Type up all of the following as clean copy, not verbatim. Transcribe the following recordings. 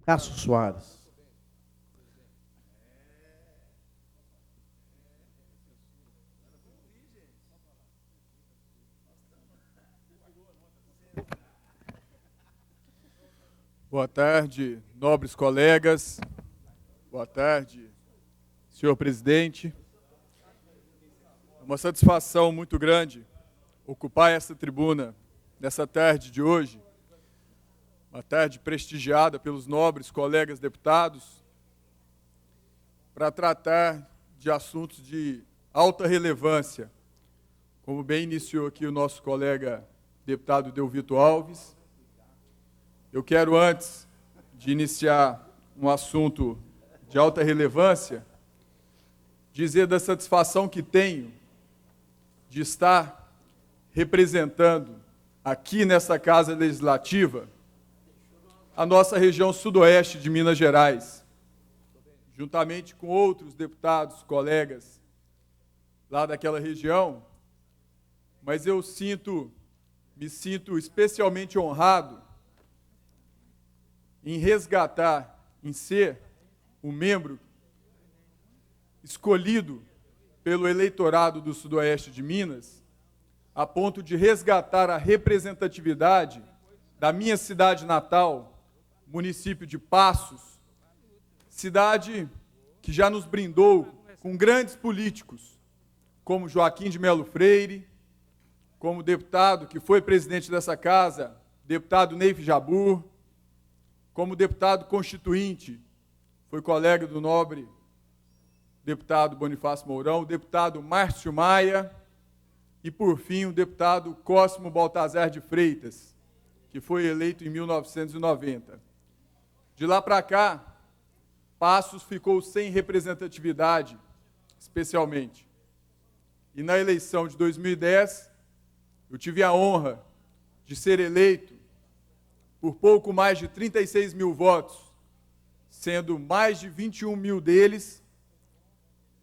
Cássio Soares. Boa tarde, nobres colegas. Boa tarde, senhor presidente. É uma satisfação muito grande ocupar essa tribuna nessa tarde de hoje, uma tarde prestigiada pelos nobres colegas deputados, para tratar de assuntos de alta relevância, como bem iniciou aqui o nosso colega deputado Delvito Alves. Eu quero, antes de iniciar um assunto de alta relevância, dizer da satisfação que tenho de estar representando aqui nessa Casa Legislativa a nossa região sudoeste de Minas Gerais, juntamente com outros deputados, colegas lá daquela região, mas eu me sinto especialmente honrado em resgatar, em ser um membro escolhido pelo eleitorado do Sudoeste de Minas, a ponto de resgatar a representatividade da minha cidade natal, município de Passos, cidade que já nos brindou com grandes políticos, como Joaquim de Melo Freire, como deputado que foi presidente dessa casa, deputado Neif Jabur, como deputado constituinte, foi colega do nobre deputado Bonifácio Mourão, o deputado Márcio Maia e, por fim, o deputado Cosmo Baltazar de Freitas, que foi eleito em 1990. De lá para cá, Passos ficou sem representatividade, especialmente. E na eleição de 2010, eu tive a honra de ser eleito por pouco mais de 36 mil votos, sendo mais de 21 mil deles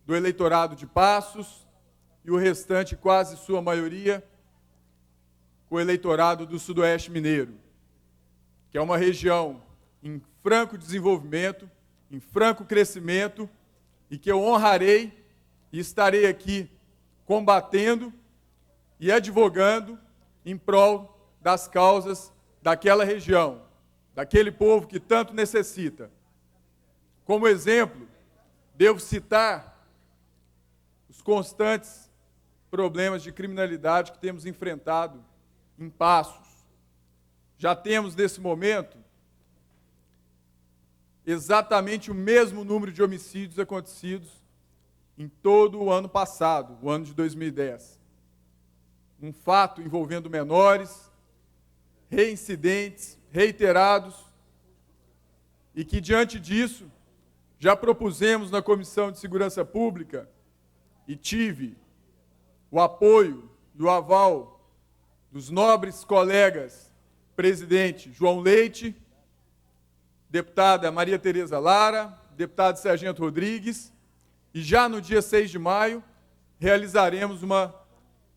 do eleitorado de Passos e o restante, quase sua maioria, o eleitorado do Sudoeste Mineiro, que é uma região em franco desenvolvimento, em franco crescimento, e que eu honrarei e estarei aqui combatendo e advogando em prol das causas daquela região, daquele povo que tanto necessita. Como exemplo, devo citar os constantes problemas de criminalidade que temos enfrentado em Passos. Já temos, nesse momento, exatamente o mesmo número de homicídios acontecidos em todo o ano passado, o ano de 2010. Um fato envolvendo menores, reincidentes, reiterados, e que, diante disso, já propusemos na Comissão de Segurança Pública e tive o apoio e o aval dos nobres colegas presidente João Leite, deputada Maria Tereza Lara, deputado Sargento Rodrigues, e já no dia 6 de maio realizaremos uma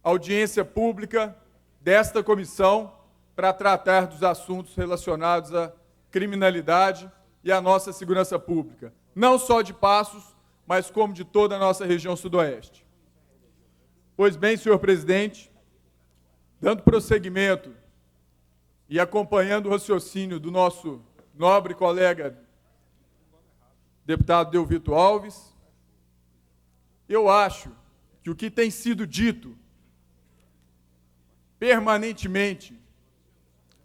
audiência pública desta comissão para tratar dos assuntos relacionados à criminalidade e à nossa segurança pública, não só de Passos, mas como de toda a nossa região sudoeste. Pois bem, senhor presidente, dando prosseguimento e acompanhando o raciocínio do nosso nobre colega deputado Delvito Alves, eu acho que o que tem sido dito permanentemente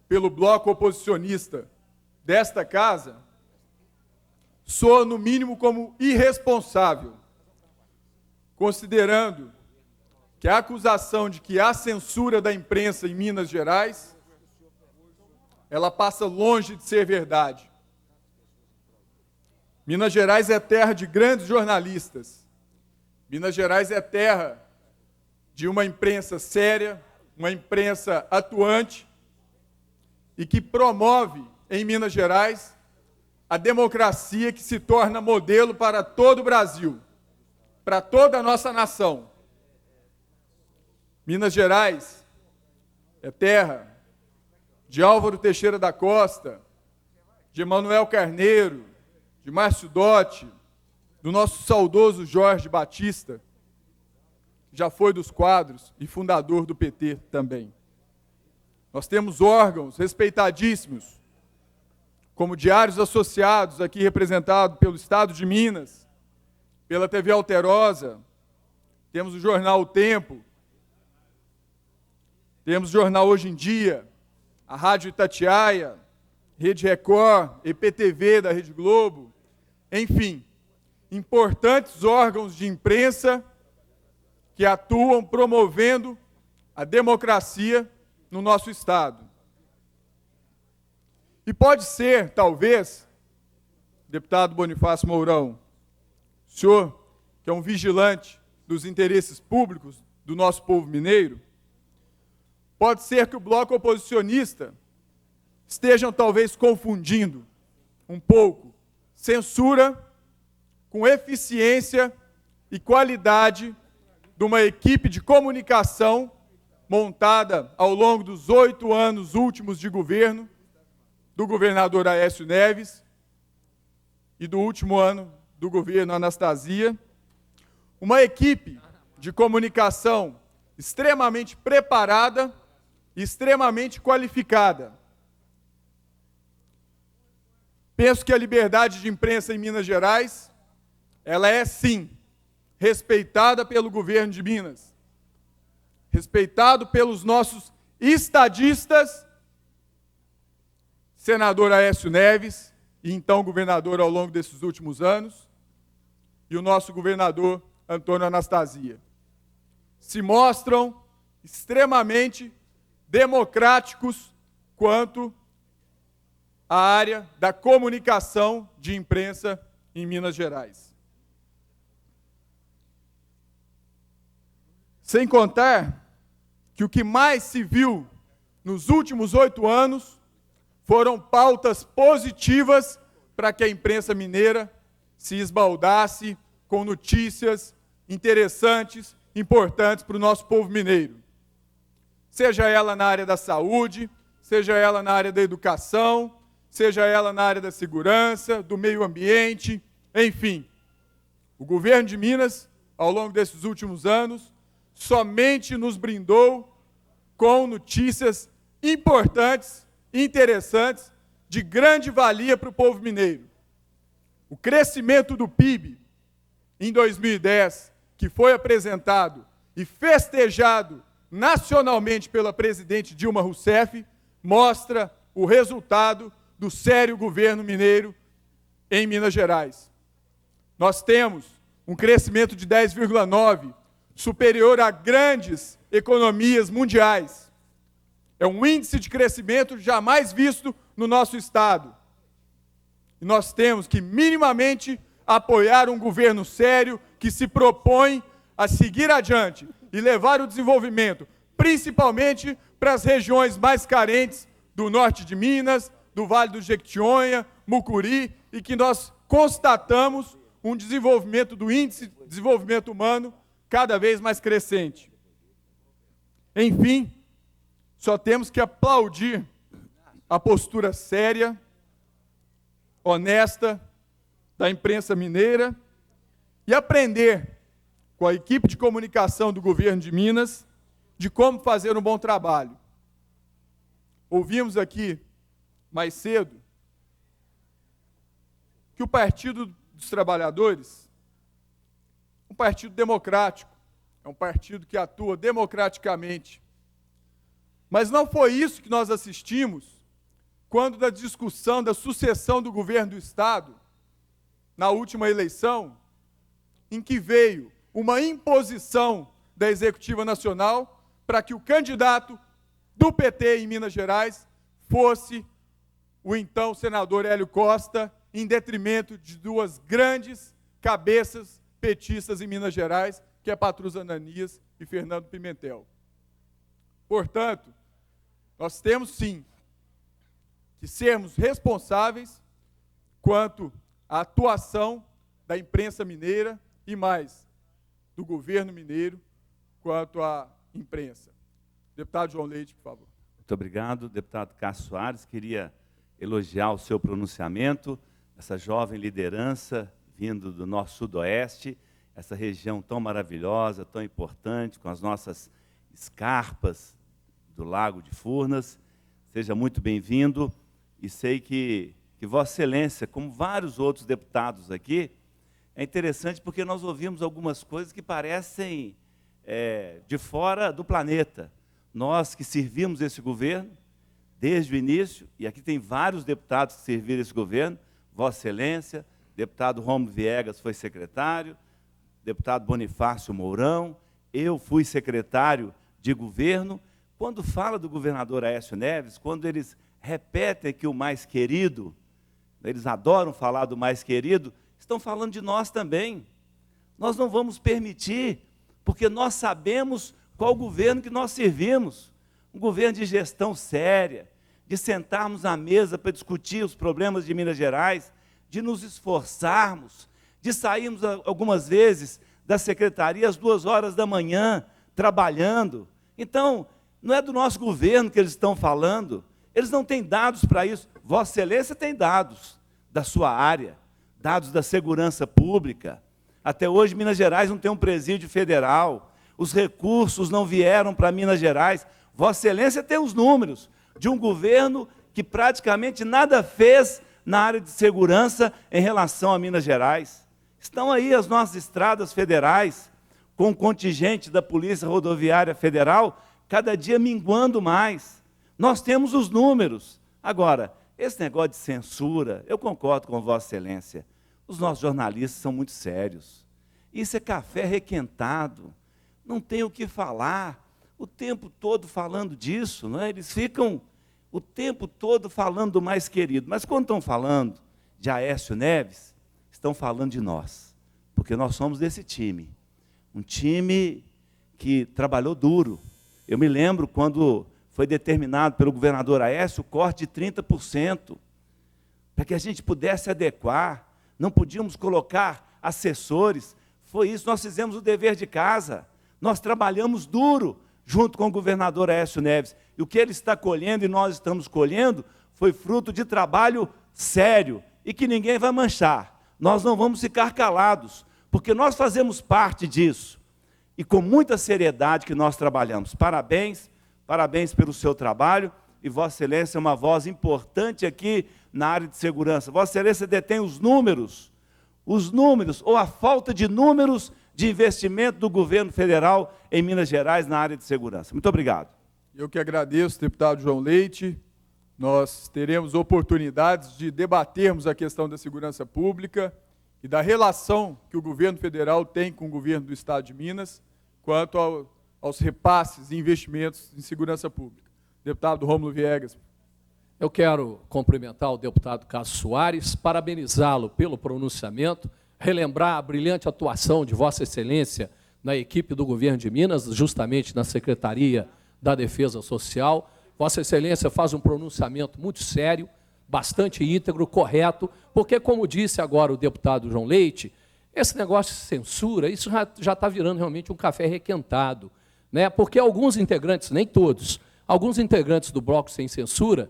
pelo bloco oposicionista desta casa, soa no mínimo como irresponsável, considerando que a acusação de que há censura da imprensa em Minas Gerais, ela passa longe de ser verdade. Minas Gerais é terra de grandes jornalistas. Minas Gerais é terra de uma imprensa séria, uma imprensa atuante, e que promove, em Minas Gerais, a democracia que se torna modelo para todo o Brasil, para toda a nossa nação. Minas Gerais é terra de Álvaro Teixeira da Costa, de Emanuel Carneiro, de Márcio Dotti, do nosso saudoso Jorge Batista, que já foi dos quadros e fundador do PT também. Nós temos órgãos respeitadíssimos, como Diários Associados, aqui representado pelo Estado de Minas, pela TV Alterosa, temos o jornal O Tempo, temos o jornal Hoje em Dia, a Rádio Itatiaia, Rede Record, EPTV da Rede Globo, enfim, importantes órgãos de imprensa que atuam promovendo a democracia no nosso Estado. E pode ser, talvez, deputado Bonifácio Mourão, o senhor, que é um vigilante dos interesses públicos do nosso povo mineiro, pode ser que o bloco oposicionista estejam talvez confundindo um pouco censura com eficiência e qualidade de uma equipe de comunicação montada ao longo dos 8 anos últimos de governo do governador Aécio Neves e do último ano do governo Anastasia, uma equipe de comunicação extremamente preparada e extremamente qualificada. Penso que a liberdade de imprensa em Minas Gerais, ela é sim respeitada pelo governo de Minas, respeitado pelos nossos estadistas, senador Aécio Neves, e então governador ao longo desses últimos anos, e o nosso governador Antônio Anastasia. Se mostram extremamente democráticos quanto à área da comunicação de imprensa em Minas Gerais. Sem contar que o que mais se viu nos últimos 8 anos foram pautas positivas para que a imprensa mineira se esbaldasse com notícias interessantes, importantes para o nosso povo mineiro. Seja ela na área da saúde, seja ela na área da educação, seja ela na área da segurança, do meio ambiente, enfim. O governo de Minas, ao longo desses últimos anos, somente nos brindou com notícias importantes, interessantes, de grande valia para o povo mineiro. O crescimento do PIB em 2010, que foi apresentado e festejado nacionalmente pela presidente Dilma Rousseff, mostra o resultado do sério governo mineiro em Minas Gerais. Nós temos um crescimento de 10,9%, superior a grandes economias mundiais. É um índice de crescimento jamais visto no nosso Estado. E nós temos que minimamente apoiar um governo sério que se propõe a seguir adiante e levar o desenvolvimento, principalmente para as regiões mais carentes do norte de Minas, do Vale do Jequitinhonha, Mucuri, e que nós constatamos um desenvolvimento do índice de desenvolvimento humano cada vez mais crescente. Enfim, só temos que aplaudir a postura séria, honesta da imprensa mineira e aprender com a equipe de comunicação do governo de Minas de como fazer um bom trabalho. Ouvimos aqui mais cedo que o Partido dos Trabalhadores, um partido democrático, é um partido que atua democraticamente. Mas não foi isso que nós assistimos quando da discussão da sucessão do governo do Estado, na última eleição, em que veio uma imposição da Executiva Nacional para que o candidato do PT em Minas Gerais fosse o então senador Hélio Costa, em detrimento de 2 grandes cabeças petistas em Minas Gerais, que é Patrus Ananias e Fernando Pimentel. Portanto, nós temos sim que sermos responsáveis quanto à atuação da imprensa mineira e mais do governo mineiro quanto à imprensa. Deputado João Leite, por favor. Muito obrigado, deputado Cássio Soares. Queria elogiar o seu pronunciamento, essa jovem liderança vindo do nosso sudoeste, essa região tão maravilhosa, tão importante, com as nossas escarpas do Lago de Furnas. Seja muito bem-vindo, e sei que Vossa Excelência, como vários outros deputados aqui, é interessante porque nós ouvimos algumas coisas que parecem de fora do planeta. Nós que servimos esse governo desde o início, e aqui tem vários deputados que serviram esse governo, Vossa Excelência, deputado Rômulo Viegas foi secretário, deputado Bonifácio Mourão, eu fui secretário de governo. Quando fala do governador Aécio Neves, quando eles repetem que o mais querido, eles adoram falar do mais querido, estão falando de nós também. Nós não vamos permitir, porque nós sabemos qual governo que nós servimos. Um governo de gestão séria, de sentarmos à mesa para discutir os problemas de Minas Gerais, de nos esforçarmos, de sairmos algumas vezes da secretaria às 2h da manhã, trabalhando. Então, não é do nosso governo que eles estão falando, eles não têm dados para isso. Vossa Excelência tem dados da sua área, dados da segurança pública. Até hoje, Minas Gerais não tem um presídio federal, os recursos não vieram para Minas Gerais. Vossa Excelência tem os números de um governo que praticamente nada fez na área de segurança em relação a Minas Gerais. Estão aí as nossas estradas federais, com o contingente da Polícia Rodoviária Federal, cada dia minguando mais. Nós temos os números. Agora, esse negócio de censura, eu concordo com Vossa Excelência, os nossos jornalistas são muito sérios. Isso é café requentado, não tem o que falar, o tempo todo falando disso, não é? Eles ficam o tempo todo falando do mais querido, mas quando estão falando de Aécio Neves, estão falando de nós, porque nós somos desse time, um time que trabalhou duro. Eu me lembro quando foi determinado pelo governador Aécio o corte de 30%, para que a gente pudesse adequar, não podíamos colocar assessores, foi isso, nós fizemos o dever de casa, nós trabalhamos duro junto com o governador Aécio Neves, e o que ele está colhendo e nós estamos colhendo foi fruto de trabalho sério, e que ninguém vai manchar. Nós não vamos ficar calados, porque nós fazemos parte disso, e com muita seriedade que nós trabalhamos. Parabéns, parabéns pelo seu trabalho, e Vossa Excelência é uma voz importante aqui na área de segurança. Vossa Excelência detém os números, ou a falta de números de investimento do governo federal em Minas Gerais na área de segurança. Muito obrigado. Eu que agradeço, deputado João Leite. Nós teremos oportunidades de debatermos a questão da segurança pública e da relação que o governo federal tem com o governo do Estado de Minas quanto aos repasses e investimentos em segurança pública. Deputado Rômulo Viegas. Eu quero cumprimentar o deputado Cássio Soares, parabenizá-lo pelo pronunciamento, relembrar a brilhante atuação de Vossa Excelência na equipe do governo de Minas, justamente na Secretaria da Defesa Social. Vossa Excelência faz um pronunciamento muito sério, bastante íntegro, correto, porque, como disse agora o deputado João Leite, esse negócio de censura, isso já está virando realmente um café requentado, né? Porque alguns integrantes, nem todos, alguns integrantes do Bloco Sem Censura,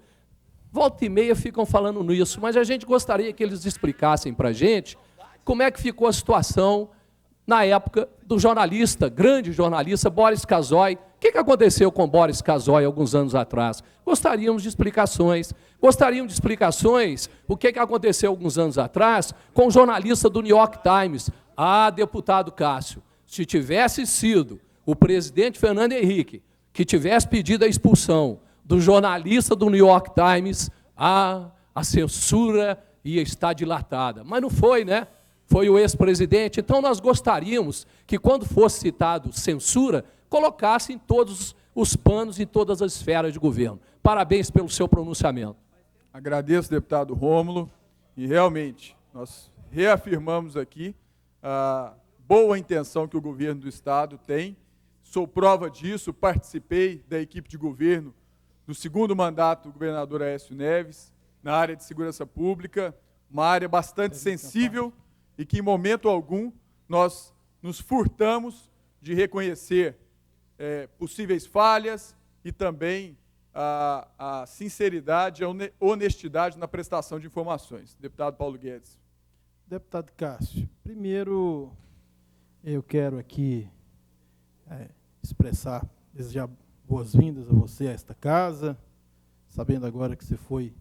volta e meia ficam falando nisso, mas a gente gostaria que eles explicassem para a gente como é que ficou a situação na época do jornalista, grande jornalista, Boris Casoy. O que aconteceu com Boris Casoy alguns anos atrás? Gostaríamos de explicações. Gostariam de explicações o que aconteceu alguns anos atrás com o jornalista do New York Times. Ah, deputado Cássio, se tivesse sido o presidente Fernando Henrique que tivesse pedido a expulsão do jornalista do New York Times, a censura ia estar dilatada. Mas não foi, né? Foi o ex-presidente. Então, nós gostaríamos que, quando fosse citado censura, colocassem todos os panos em todas as esferas de governo. Parabéns pelo seu pronunciamento. Agradeço, deputado Rômulo, e realmente nós reafirmamos aqui a boa intenção que o governo do Estado tem. Sou prova disso, participei da equipe de governo do segundo mandato do governador Aécio Neves, na área de segurança pública, uma área bastante sensível e que, em momento algum, nós nos furtamos de reconhecer possíveis falhas e também a sinceridade e a honestidade na prestação de informações. Deputado Paulo Guedes. Deputado Cássio, primeiro eu quero aqui desejar boas-vindas a você a esta casa, sabendo agora que você foi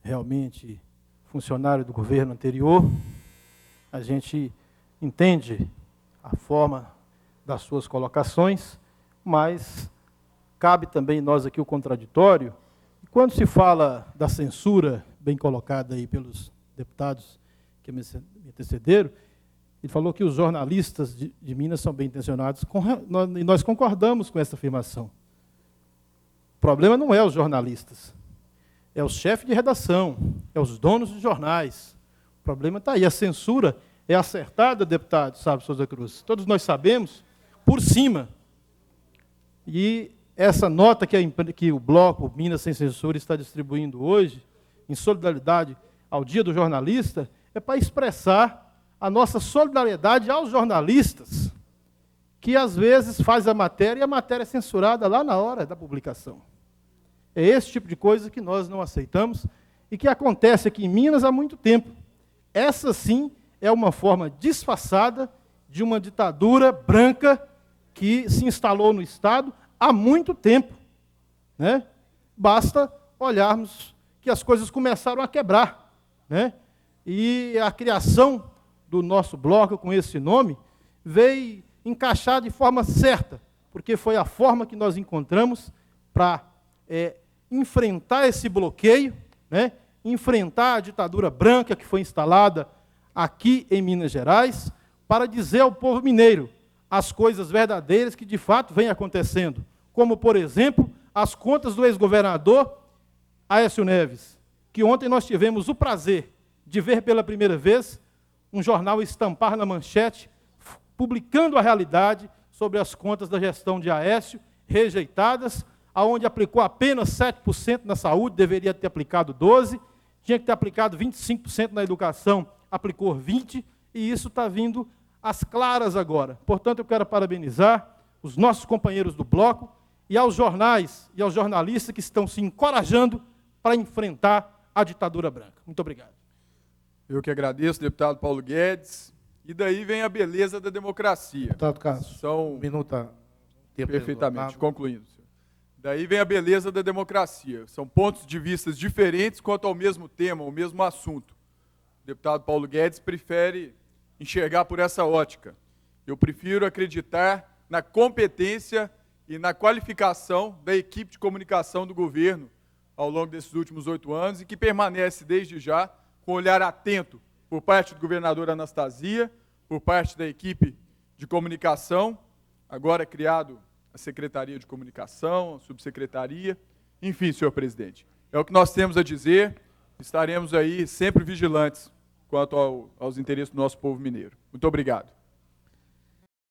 realmente funcionário do governo anterior. A gente entende a forma das suas colocações, mas cabe também nós aqui o contraditório. E quando se fala da censura, bem colocada aí pelos deputados que me antecederam, ele falou que os jornalistas de Minas são bem intencionados, e nós concordamos com essa afirmação. O problema não é os jornalistas, é o chefe de redação, é os donos de jornais. O problema está aí. A censura é acertada, deputado Sábio Souza Cruz. Todos nós sabemos, por cima. E essa nota que o Bloco Minas Sem Censura está distribuindo hoje, em solidariedade ao Dia do Jornalista, é para expressar a nossa solidariedade aos jornalistas, que às vezes faz a matéria e a matéria é censurada lá na hora da publicação. É esse tipo de coisa que nós não aceitamos e que acontece aqui em Minas há muito tempo. Essa, sim, é uma forma disfarçada de uma ditadura branca que se instalou no Estado há muito tempo, né? Basta olharmos que as coisas começaram a quebrar, né? E a criação do nosso bloco com esse nome veio encaixar de forma certa, porque foi a forma que nós encontramos para enfrentar esse bloqueio, né? Enfrentar a ditadura branca que foi instalada aqui em Minas Gerais, para dizer ao povo mineiro as coisas verdadeiras que de fato vêm acontecendo, como, por exemplo, as contas do ex-governador Aécio Neves, que ontem nós tivemos o prazer de ver pela primeira vez um jornal estampar na manchete, publicando a realidade sobre as contas da gestão de Aécio, rejeitadas, aonde aplicou apenas 7% na saúde, deveria ter aplicado 12%, tinha que ter aplicado 25% na educação, aplicou 20%, e isso está vindo às claras agora. Portanto, eu quero parabenizar os nossos companheiros do bloco e aos jornais e aos jornalistas que estão se encorajando para enfrentar a ditadura branca. Muito obrigado. Eu que agradeço, deputado Paulo Guedes. E daí vem a beleza da democracia. Deputado Cássio, São... minuto. Perfeitamente, concluindo, senhor. Daí vem a beleza da democracia. São pontos de vista diferentes quanto ao mesmo tema, ao mesmo assunto. O deputado Paulo Guedes prefere enxergar por essa ótica. Eu prefiro acreditar na competência e na qualificação da equipe de comunicação do governo ao longo desses últimos 8 anos e que permanece desde já com olhar atento por parte do governador Anastasia, por parte da equipe de comunicação, agora criado a Secretaria de Comunicação, a Subsecretaria, enfim, senhor presidente. É o que nós temos a dizer, estaremos aí sempre vigilantes quanto aos interesses do nosso povo mineiro. Muito obrigado.